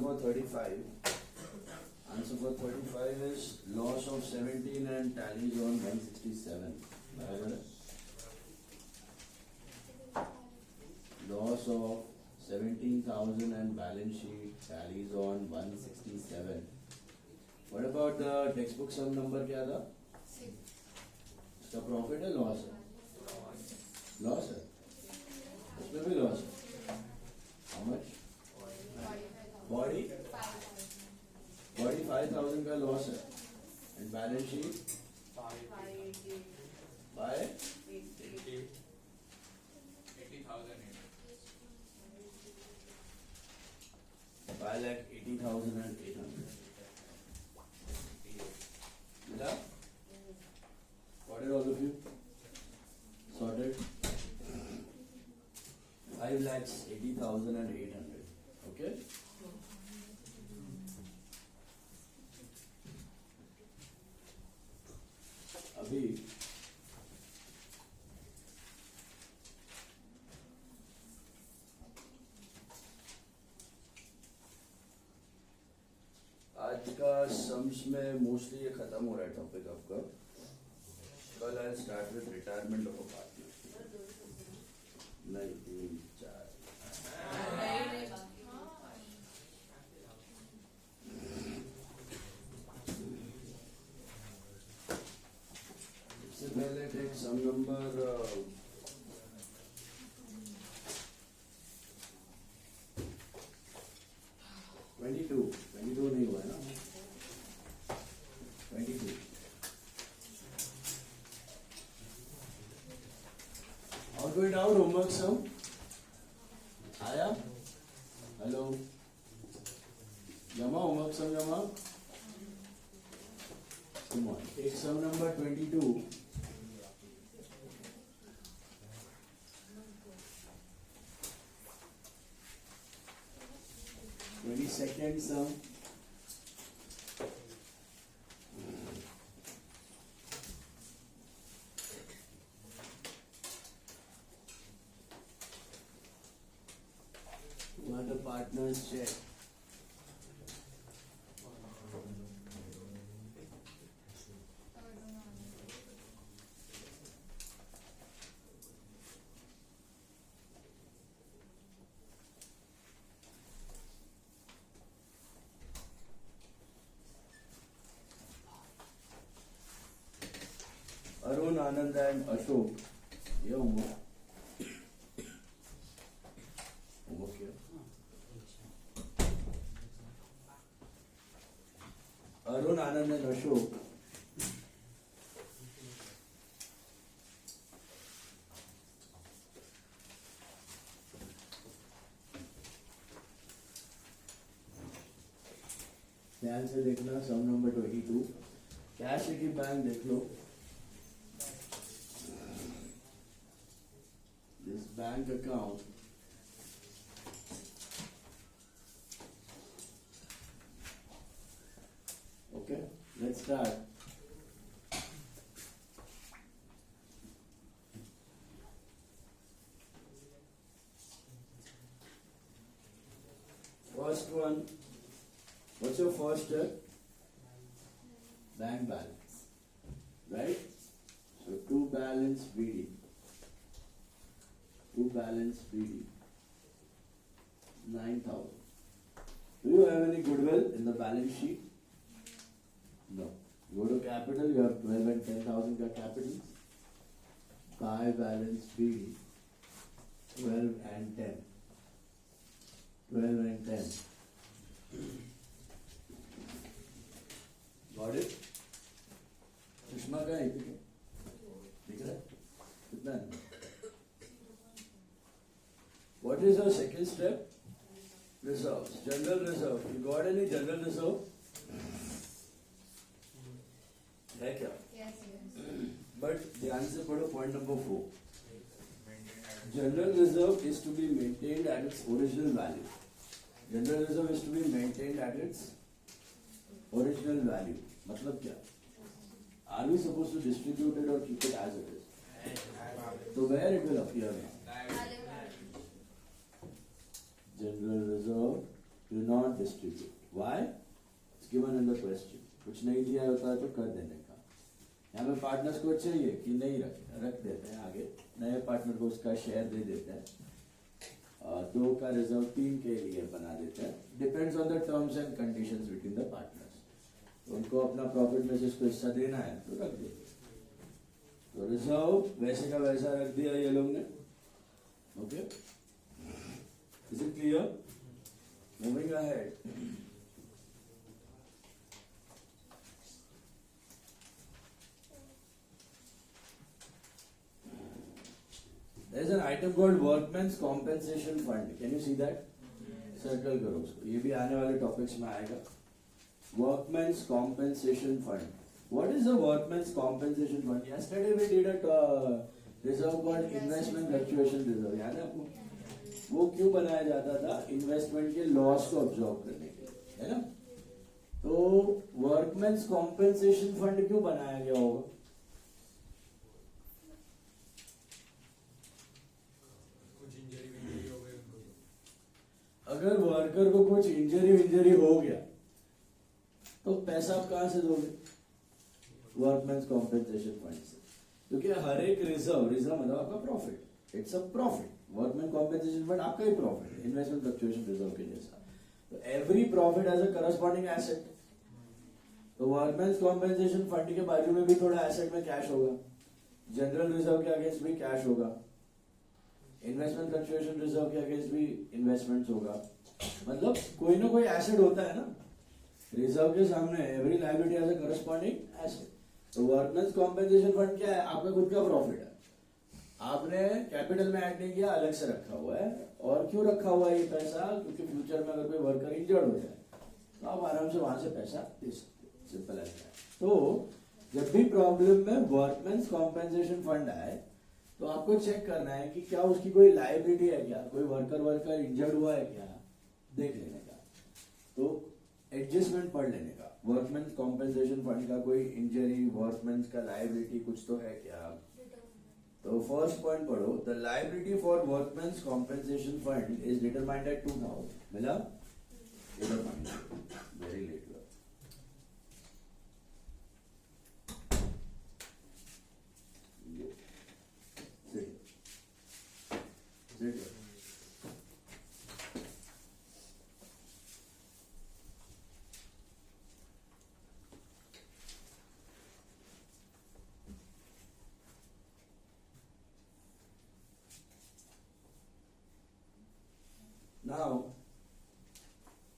for 35. Answer for 35 is loss of 17 and tallies on 167. बराबर है? Loss of 17,000 and balance sheet tallies on 167. What about the textbook sum number क्या था? इसका profit है loss है? Loss है, उसमें भी लॉस है. How much? बॉडी 5,000 का लॉस है एंड बैलेंस शीट बाय 5,80,800. मिला? Got it, all of you? Sorted? 5,80,800. Okay? अभी आज का सम्स में मोस्टली ये खत्म हो रहा है टॉपिक आपका. कल I start with retirement of a partner. नहीं 3 4 इससे पहले टेक सम नंबर 22 नहीं हुआ है ना. 22 और कोई डाउट होमवर्क सम आया? हेलो जमा होमवर्क सम जमा. एक sum number 22. Second sum. What the partners check. Arun Anand and Ashok. ये होमवर्क किया. अरुण आनंद एंड अशोक ध्यान से देखना. सम नंबर 22. कैश की बैंक देख लो. This bank account okay, let's start. First one, what's your first step? Bank balance, right? So to balance BD. To balance BD 9,000. Do you have any goodwill in the balance sheet? No. Go to capital, you have 12 and 10,000 ka capital. Buy balance BD 12 and 10. 12 and 10. Got it? Sushma का है दिख रहा है कितना है? What is your second step? Reserves. General reserve. You got any general reserve? है क्या? Yes. But ध्यान से पढ़ो point number 4. General reserve is to be maintained at its original value. General reserve is to be maintained at its original value. मतलब क्या? Are we supposed to distribute it or keep it as it is? So where it will appear now? General reserve do not distribute. Why? It's given in the question. कुछ नहीं दिया होता है तो कर देने का. यहाँ पे पार्टनर्स को चाहिए कि नहीं रख देते हैं आगे. नए पार्टनर को उसका शेयर दे देते हैं. 2 का रिजर्व 3 के लिए बना देते हैं. Depends on the terms and conditions between the partners. तो उनको अपना प्रॉफिट में से इसको हिस्सा देना है तो रख देते. तो रिजर्व वैसे का वैसा रख दिया ये लोग ने. Okay, is it clear? Moving ahead. There is an item called Workmen's Compensation Fund. Can you see that? Circle करो उसको. ये भी आने वाले टॉपिक्स में आएगा. Workmen's Compensation Fund. What is the Workmen's Compensation Fund? Yesterday we did a reserve called Investment Fluctuation Reserve. याद है आपको? वो क्यों बनाया जाता था? इन्वेस्टमेंट के लॉस को ऑब्जॉर्व करने के लिए, है ना? तो Workmen's Compensation Fund क्यों बनाया गया होगा? अगर वर्कर को कुछ इंजरी हो गया तो पैसा आप कहां से दोगे? वर्कमैन्स कॉम्पेंसेशन फंड से. क्योंकि हर एक रिजर्व मतलब आपका profit. It's a profit. Workman compensation fund आपका ही प्रॉफिट है, इन्वेस्टमेंट फ्लक्चुएशन रिजर्व के जैसा. तो every profit has a corresponding asset. तो वर्कमैन्स कॉम्पेंसेशन फंड के बाजू में भी थोड़ा एसेट में कैश होगा. जनरल रिजर्व के अगेंस्ट भी कैश होगा. इन्वेस्टमेंट फ्लक्चुएशन रिजर्व के अगेंस्ट भी इन्वेस्टमेंट होगा. मतलब कोई ना कोई एसेट होता है ना. रिजर्व के सामने every liability has a corresponding asset. तो वर्कमेंस कॉम्पेंसेशन फंड क्या है? आपका खुद का प्रॉफिट है. आपने कैपिटल में ऐड नहीं किया, अलग से रखा हुआ है. और क्यों रखा हुआ है ये पैसा? क्योंकि फ्यूचर में अगर कोई वर्कर इंजर्ड हो जाए तो आप आराम से वहां से पैसा दे सकते हो. Simple as that. तो जब भी प्रॉब्लम में वर्कमेंस कॉम्पेंसेशन फंड आए तो आपको चेक करना है कि क्या उसकी कोई लायबिलिटी है क्या, कोई वर्कर इंजर्ड हुआ है क्या, देख लेने का. तो एडजस्टमेंट पढ़ लेने का. वर्कमेंस कॉम्पेंसेशन फंड का कोई इंजरी, वर्कमेंस का लायबिलिटी कुछ तो है क्या. तो फर्स्ट पॉइंट पढ़ो. The liability for workmen's compensation fund is determined at 2000. मिला? Very late. नाउ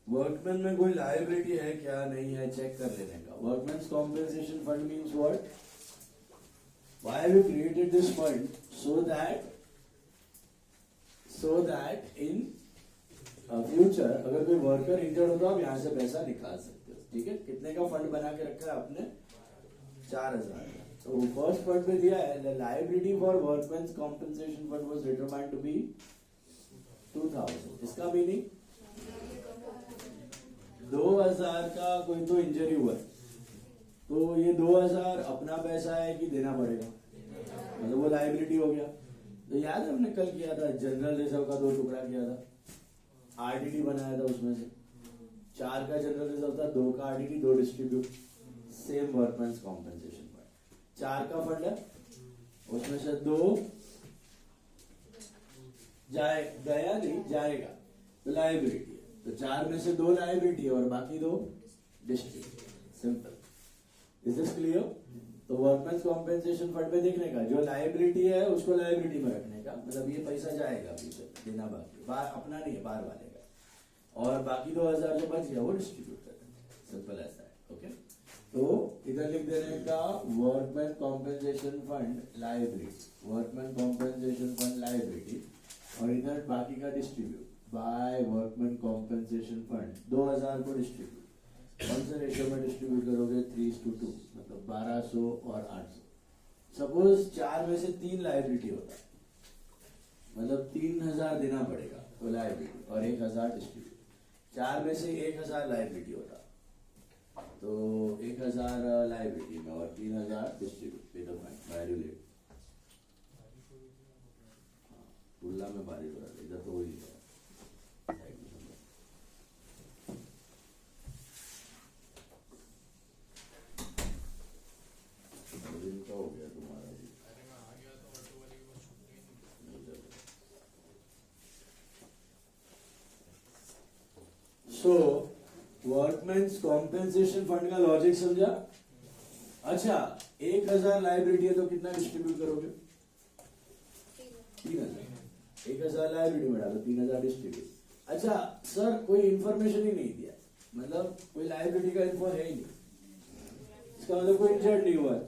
वर्कमैन में कोई लायबिलिटी है क्या नहीं है चेक कर लेने का. Workmen's compensation fund means what? Why we created this fund? So that in future अगर कोई वर्कर इंजर्ड हो तो आप यहाँ से पैसा निकाल सकते हो. ठीक है. कितने का फंड बना के रखा है आपने? 4000. तो फर्स्ट फंड पे दिया है the liability for workmen's compensation fund was determined to be 2000. इसका मीनिंग 2000 का कोई तो इंजरी हुआ है तो ये 2000 अपना पैसा है कि देना पड़ेगा. मतलब वो लायबिलिटी हो गया. तो याद है हमने कल किया था जनरल रिजर्व का 2 टुकड़ा किया था. आरडीडी बनाया था. उसमें से 4 का जनरल रिजर्व था, 2 का RDD, 2 distribute. Same workmen's compensation fund. 4 का फंड है, उसमें से 2 गया नहीं जाएगा तो लायबिलिटी है. तो 4 में से 2 लायबिलिटी है और बाकी 2 distribute. Simple. Is this clear? तो वर्कमैन्स कॉम्पेंसेशन फंड पे देखने का जो लायबिलिटी है उसको लायबिलिटी में रखने का. मतलब ये पैसा जाएगा अभी देना बाकी, अपना नहीं है, बाहर वाले का. और बाकी 2000 जो बच गया वो डिस्ट्रीब्यूट कर देना. सिंपल ऐसा है. ओके. तो इधर लिख देने का workman compensation fund liability. Workman compensation fund liability. और इधर बाकी का distribute by workman compensation fund. 2000 को डिस्ट्रीब्यूट कौन से रेशियो में डिस्ट्रीब्यूट करोगे? 3:2. मतलब 1200 और 800. सपोज 4 में से 3 लायबिलिटी होता है, मतलब 3000 देना पड़ेगा तो लायबिलिटी और 1000 डिस्ट्रीब्यूट. 4 में से 1000 लायबिलिटी होता तो 1000 लायबिलिटी में और 3000 डिस्ट्रीब्यूट. वैल्यू तुलना में बारिश हो रहा है. इधर तो वही है. सो वर्कमैन्स कॉम्पेंसेशन फंड का लॉजिक समझा? अच्छा, 1000 लाइबिलिटी है तो कितना डिस्ट्रीब्यूट करोगे? 3000। 1000 लाइबिलिटी में डालो, 3000 डिस्ट्रीब्यूट। अच्छा सर, कोई इंफॉर्मेशन ही नहीं दिया, मतलब कोई लाइबिलिटी का इन्फो है ही नहीं, इसका मतलब कोई इंजर्ड नहीं हुआ है,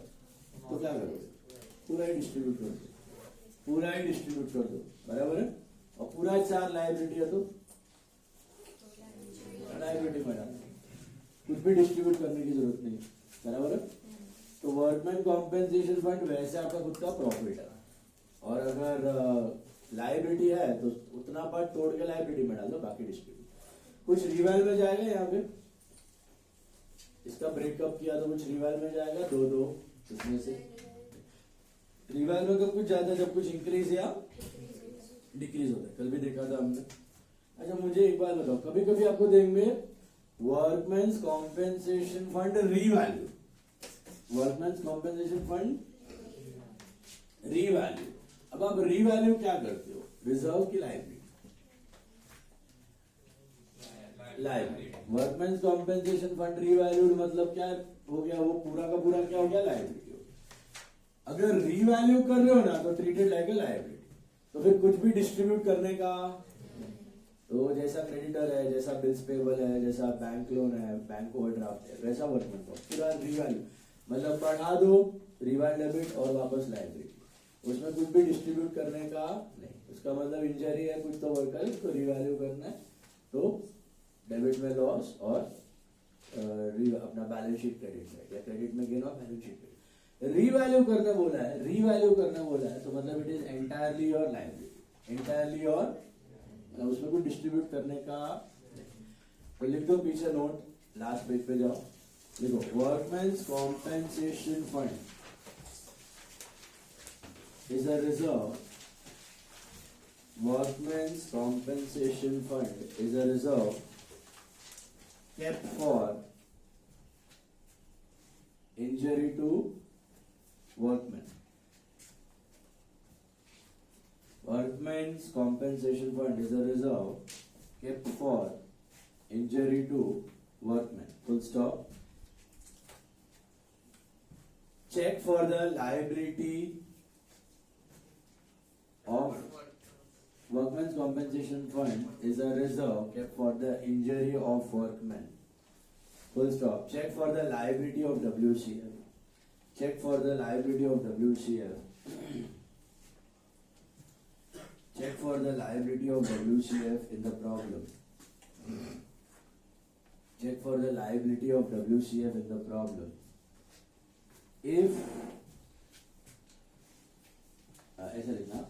तो क्या करोगे? पूरा ही डिस्ट्रीब्यूट कर दो, पूरा ही डिस्ट्रीब्यूट कर दो, बराबर है। और पूरा 4 लाइबिलिटी है तो लाइबिलिटी में डालो, कुछ भी डिस्ट्रीब्यूट करने की जरूरत नहीं, बराबर है। तो वर्कमैन कॉम्पेंसेशन फंड वैसे आपका खुद का प्रॉफिट है, और अगर लाइबिलिटी है तो उतना पार्ट तोड़ के लाइबिलिटी में डालो, बाकी डिस्ट्रीब्यूट। कुछ रिवाइल में जाएगा यहाँ पे, इसका ब्रेकअप किया तो कुछ रिवाइल में जाएगा, दो इसमें से। रिवाइल में कब कुछ जाता है? जब कुछ इंक्रीज या डिक्रीज होता है, कल भी देखा था हमने। अच्छा मुझे एक बात बताओ, कभी कभी आपको देंगे workmen's compensation fund revalue, workmen's compensation fund revalue. अब आप रीवैल्यू क्या करते हो? रिजर्व की liability? Liability. Workmen's compensation fund revalued मतलब क्या हो गया? वो पूरा का पूरा क्या हो गया? लाइबिलिटी हो गया। अगर रीवैल्यू कर रहे हो ना तो ट्रीटेड लाइक ए लाइबिलिटी, तो फिर कुछ भी डिस्ट्रीब्यूट करने का, तो जैसा क्रेडिटर है, जैसा बिल्स पेबल है, जैसा बैंक लोन है, बैंक ओवरड्राफ्ट है, वैसा वर्कमैन को पूरा रीवैल्यू, मतलब बढ़ा दो रिवाइल डेबिट और वापस लाइबिलिटी, उसमें कुछ भी डिस्ट्रीब्यूट करने का नहीं। उसका मतलब इंजरी है कुछ तो वर्कर को रिवैल्यू करना है, तो डेबिट में लॉस और अपना बैलेंस शीट क्रेडिट में, या क्रेडिट में गेन और बैलेंस शीट क्रेडिट। रीवैल्यू करना बोला है, रीवैल्यू करना बोला है, तो मतलब इट इज एंटायरली और लाइबिलिटी, एंटायरली और उसमें कुछ डिस्ट्रीब्यूट करने का। तो लिख दो पीछे नोट, लास्ट पेज पे जाओ, देखो workmen's compensation fund is a reserve. Workmen's compensation fund is a reserve kept for injury to workmen. Workmen's compensation fund is a reserve kept for injury to workmen. Full stop. Check for the liability of workmen's compensation fund is a reserve kept for the injury of workmen. Full stop. Check for the liability of WCF. Check for the liability of WCF. Check for the liability of WCF in the problem. Check for the liability of WCF in the problem. If ऐसा लिखना,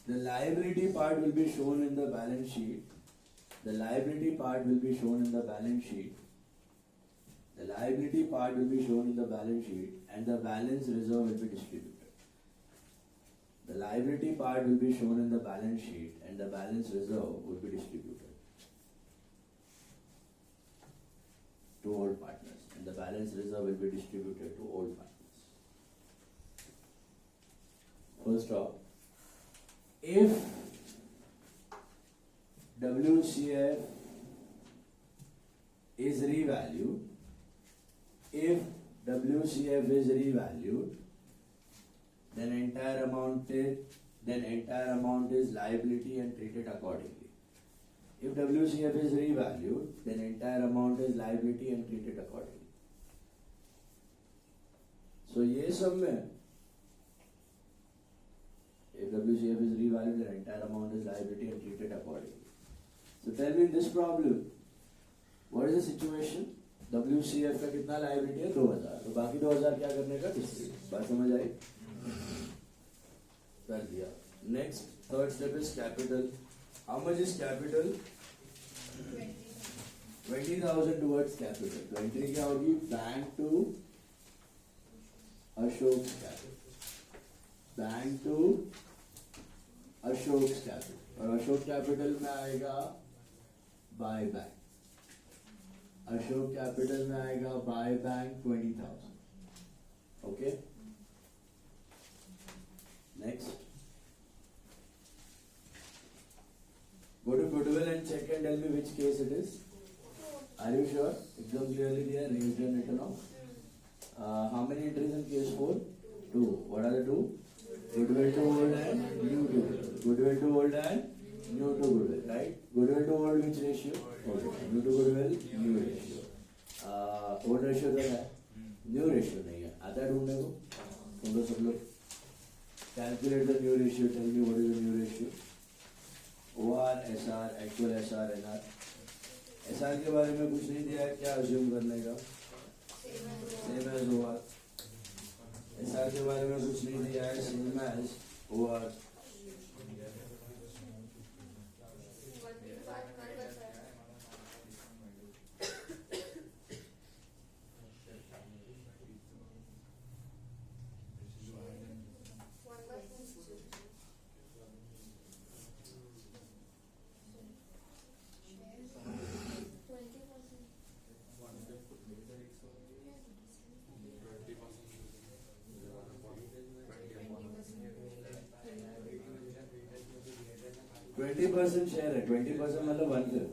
the liability part will be shown in the balance sheet. The liability part will be shown in the balance sheet. The liability part will be shown in the balance sheet, and the balance reserve will be distributed. The liability part will be shown in the balance sheet, and the balance reserve will be distributed to all partners, and the balance reserve will be distributed to all partners. Full stop. If WCF is revalued, if WCF is revalued, then entire amount is liability and treated accordingly. If WCF is revalued, then entire amount is liability and treated accordingly. So ये सब में if WCF is revalued, the entire amount is liability and treated accordingly. So tell me in this problem, what is the situation? WCF का कितना liability है? 2000, तो बाकी 2000 क्या करने का? डिस्ट्रीब्यूट। बात समझ आई? कर दिया। Next, third step is capital. How much is capital? 20,000 towards capital. तो एंट्री क्या होगी? Bank to Ashok capital, bank to Ashok capital, और अशोक कैपिटल में आएगा बाय बैंक, अशोक कैपिटल में आएगा by bank 20,000. Okay, next go to goodwill and check and tell me which case it is. Are you sure? एकदम clearly there. Raised and written off. How many entries in case 4? 2. What are the two? Goodwill to old and new to goodwill. Goodwill to old and new to goodwill, right? Goodwill to old which ratio? Old. New to goodwill, new ratio. Old ratio तो है, new ratio नहीं है. आता है ढूंढने को? तुम लोग सब लोग calculate the new ratio. Tell me what is the new ratio? OR, SR, actual SR, NR. SR के बारे में कुछ नहीं दिया है, क्या assume करने का? Same as OR. SR के बारे में कुछ नहीं दिया है, same as OR. Twenty percent share है. 20% मतलब 1/5.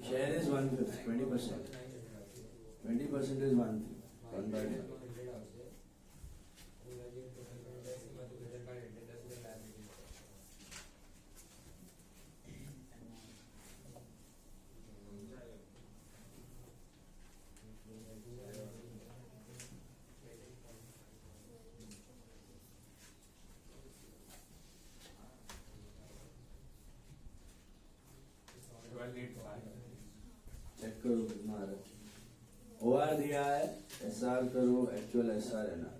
Share is 1/5. 20%. 20% इज 1/5. 1/10. चेक करो कितना आ रहा है. OR दिया है, SR करो, एक्चुअल SR है ना.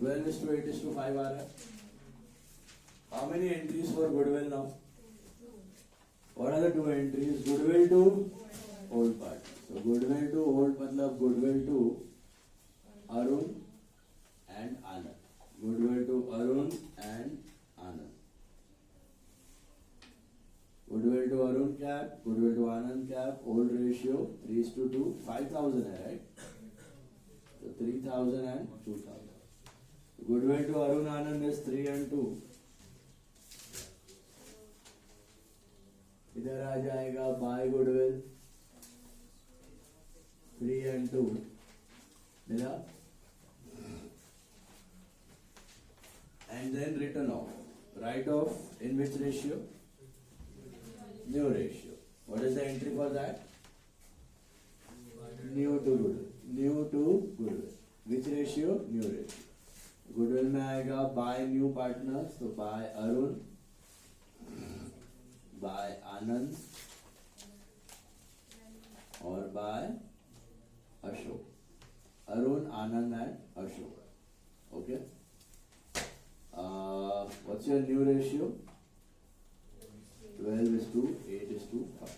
Well, 8:5 आ रहा है. How many entries for goodwill now? What are the two entries? Goodwill to old part. So goodwill to old मतलब goodwill to Arun and Anand. Goodwill to Arun and Anand. Goodwill to Arun cap, goodwill to Anand cap. Old ratio 3:2. 5,000 है, right? So 3,000 and 2,000. Goodwill to Arun Anand is 3 and 2. इधर आ जाएगा bye goodwill 3 and 2 मिला. And then written off. Write off in which ratio? New ratio. What is the entry for that? New to goodwill. New to goodwill. Which ratio? New ratio. Goodwill में आएगा by new partners. तो by Arun, by Anand और by Ashok. Arun, Anand and Ashok. Okay. What's your new ratio? 12:8:5.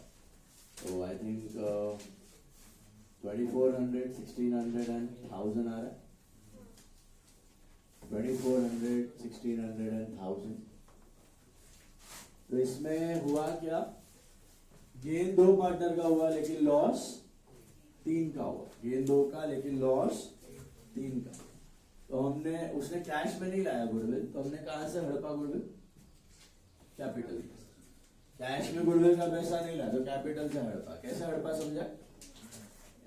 So I think 2400, 1600 and 1000 आ रहा है. 2400, 1600 and 1000. तो इसमें हुआ क्या? गेन 2 पार्टनर का हुआ लेकिन लॉस 3 का हुआ. गेन 2 का लेकिन लॉस 3 का. तो हमने, उसने कैश में नहीं लाया गुडविल, तो हमने कहां से हड़पा गुडविल? कैपिटल. कैश में गुडविल का पैसा नहीं लाया तो कैपिटल से हड़पा. कैसे हड़पा समझा?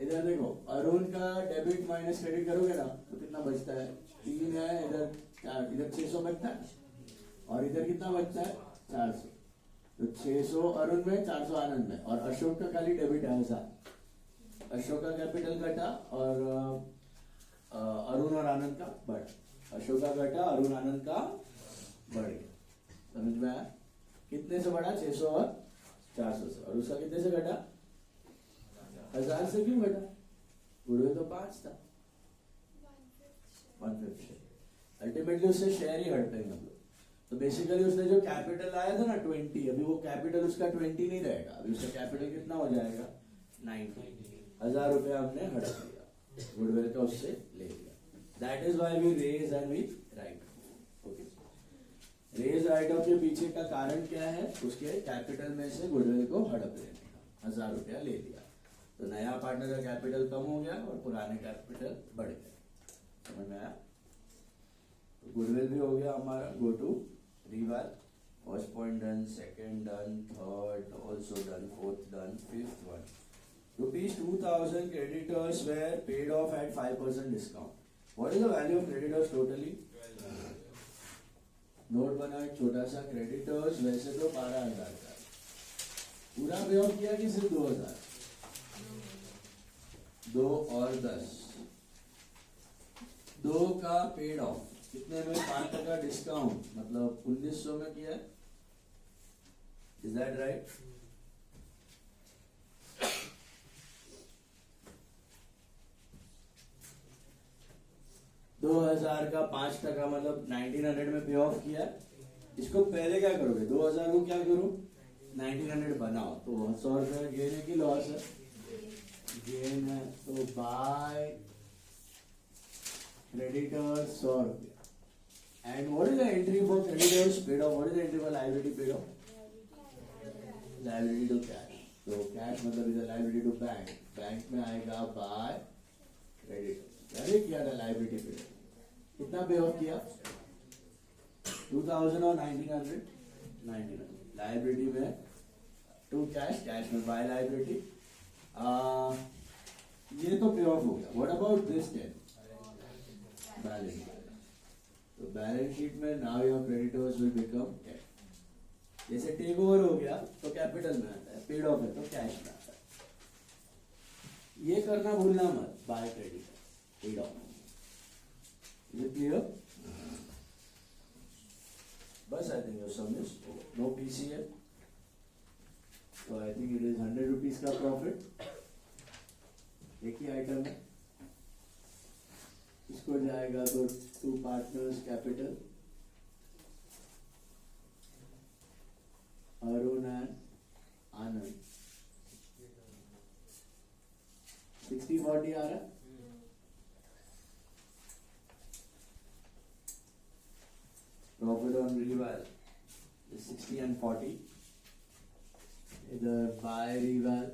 इधर देखो, अरुण का डेबिट माइनस क्रेडिट करोगे ना तो कितना बचता है? 3 है. इधर 600 बचता है और इधर कितना बचता है? 400. तो 600 अरुण में, 400 आनंद में. और अशोक का खाली डेबिट है ऐसा. अशोक का कैपिटल घटा और अरुण और आनंद का बढ़. अशोक का घटा, अरुण आनंद का बढ़ गया. समझ में आया? कितने से बढ़ा? 600 और 400 से. और उसका कितने से घटा? 1000 से. क्यों घटा? गुडविल तो 5 था. 1/5 शेयर. अल्टीमेटली उससे शेयर ही हड़पेंगे हम लोग. तो बेसिकली उसने जो कैपिटल आया था ना 20, अभी वो कैपिटल उसका 20 नहीं रहेगा. अभी उसका कैपिटल कितना हो जाएगा? 90. 1000 रुपया हमने हड़प लिया, गुडविल का उससे ले लिया. That is why we raise and we write. Okay. Raise write off के पीछे का कारण क्या है? उसके कैपिटल में से गुडविल को हड़प लेने का. 1000 रुपया ले लिया, तो नया पार्टनर का कैपिटल कम हो गया और पुराने कैपिटल बढ़ गया। समझ में आया? तो गुडविल भी हो गया हमारा। Go to reval, first point done, second done, third also done, fourth done, fifth one. Rupees 2000 creditors were paid off at 5% discount. What is the value of creditors totally? Note बना एक छोटा सा, creditors वैसे तो 12,000 का, पूरा पे of किया कि सिर्फ 2000? 2 और 10, 2 का पेड ऑफ कितने में? 5% डिस्काउंट, मतलब 1900 में किया। Is that right? दो 2000 का 5% मतलब 1900 में पे ऑफ किया। इसको पहले क्या करोगे? 2000 को क्या करो? 1900 बनाओ, तो 100 रुपये गेन है कि लॉस है? गेन है। तो बाय क्रेडिटर्स 100 रुपया। And what is the entry for creditors paid off? What is the entry for liability paid off? Liability to cash. तो कैश मतलब is liability to bank, bank में आएगा बाय क्रेडिटर्स। पहले किया था लायबिलिटी पेड ऑफ, कितना पे of किया? 2000 और 1900, 1900। लायबिलिटी में टू कैश, कैश में बाय लायबिलिटी। ये तो पे ऑफ हो गया। What about this then? Balance sheet. तो बैलेंस शीट में now your creditors will become cash. जैसे टेक ओवर हो गया तो कैपिटल में आता है, पेड ऑफ है तो कैश में आता है। ये करना भूलना मत, by creditor, paid off. Is it clear? बस I think your sum is no PCL. So I think it is 100 rupees का प्रॉफिट। एक ही आइटम है, इसको जाएगा तो 2 पार्टनर्स कैपिटल, अरुण एंड आनंद। 60-40 आ रहा है। Profit on reval is 60 and 40. इधर buy reval